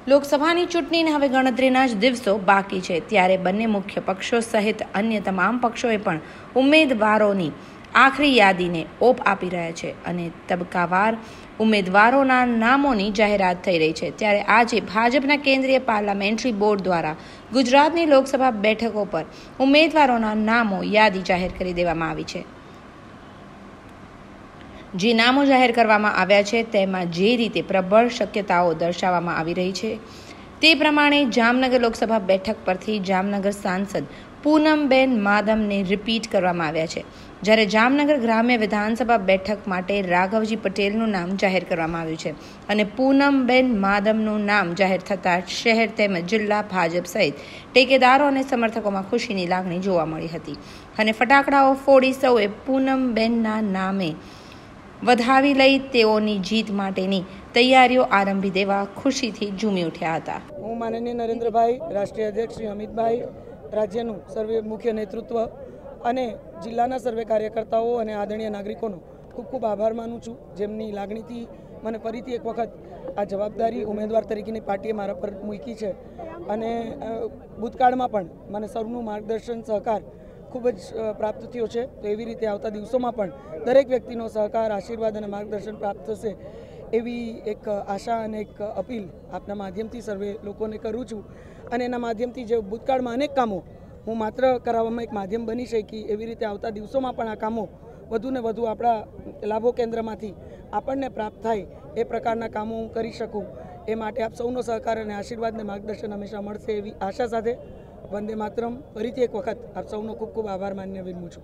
લોકસભાની ચૂંટણીને હવે ગણતરીના જ દિવસો બાકી છે, ત્યારે બંને મુખ્ય પક્ષો સહિત અન્ય તમામ પક્ષોએ પણ ઉમેદવારોની આખરી યાદીને ઓપ આપી રહ્યા છે અને તબક્કાવાર ઉમેદવારોના નામોની જાહેરાત થઈ રહી છે। ત્યારે આજે ભાજપના કેન્દ્રીય પાર્લામેન્ટરી બોર્ડ દ્વારા ગુજરાતની લોકસભા બેઠકો પર ઉમેદવારોના નામો યાદી જાહેર કરી દેવામાં આવી છે। જે નામો જાહેર કરવામાં આવ્યા છે તેમાં જે રીતે પ્રબળ શક્યતાઓ દર્શાવવામાં આવી રહી છે તે પ્રમાણે જામનગર લોકસભા બેઠક પરથી જામનગર સાંસદ પૂનમબેન માધમને રિપીટ કરવામાં આવ્યા છે, જ્યારે જામનગર ગ્રામ્ય વિધાનસભા બેઠક માટે રાઘવજી પટેલનું નામ જાહેર કરવામાં આવ્યું છે અને પૂનમબેન માધમનું નામ જાહેર થતાં શહેર તેમજ જિલ્લા ભાજપ સહિત ટેકેદારો અને સમર્થકોમાં ખુશીની લાગણી જોવા મળી હતી અને ફટાકડાઓ ફોડી સૌએ પૂનમબેનના નામે વધાવી લઈ તેઓની જીત માટેની તૈયારીઓ આરંભી દેવા ખુશીથી ઝૂમી ઉઠ્યા હતા। હું માનનીય નરેન્દ્રભાઈ, રાષ્ટ્રીય અધ્યક્ષ શ્રી અમિતભાઈ, રાજ્યનું સર્વે મુખ્ય નેતૃત્વ અને જિલ્લાના સર્વે કાર્યકર્તાઓ અને આદરણીય નાગરિકોનો ખૂબ ખૂબ આભાર માનું છું, જેમની લાગણીથી મને ફરીથી એક વખત આ જવાબદારી ઉમેદવાર તરીકેની પાર્ટીએ મારા પર મૂકી છે અને ભૂતકાળમાં પણ મને સૌનું માર્ગદર્શન સહકાર ખૂબ જ પ્રાપ્ત થયો છે। તો એવી રીતે આવતા દિવસોમાં પણ દરેક વ્યક્તિનો સહકાર, આશીર્વાદ અને માર્ગદર્શન પ્રાપ્ત થશે એવી એક આશા અને એક અપીલ આપના માધ્યમથી સર્વે લોકોને કરું છું અને એના માધ્યમથી જે ભૂતકાળમાં અનેક કામો હું માત્ર કરાવવામાં એક માધ્યમ બની શકી, એવી રીતે આવતા દિવસોમાં પણ આ કામો વધુ ને વધુ આપણા લાભો કેન્દ્રમાંથી આપણને પ્રાપ્ત થાય એ પ્રકારના કામો હું કરી શકું, એ માટે આપ સૌનો સહકાર અને આશીર્વાદ અને માર્ગદર્શન હંમેશા મળશે એવી આશા સાથે વંદે માતરમ ફરીથી એક વખત આપ સૌનો ખૂબ ખૂબ આભાર માન્ય વિનમું છું।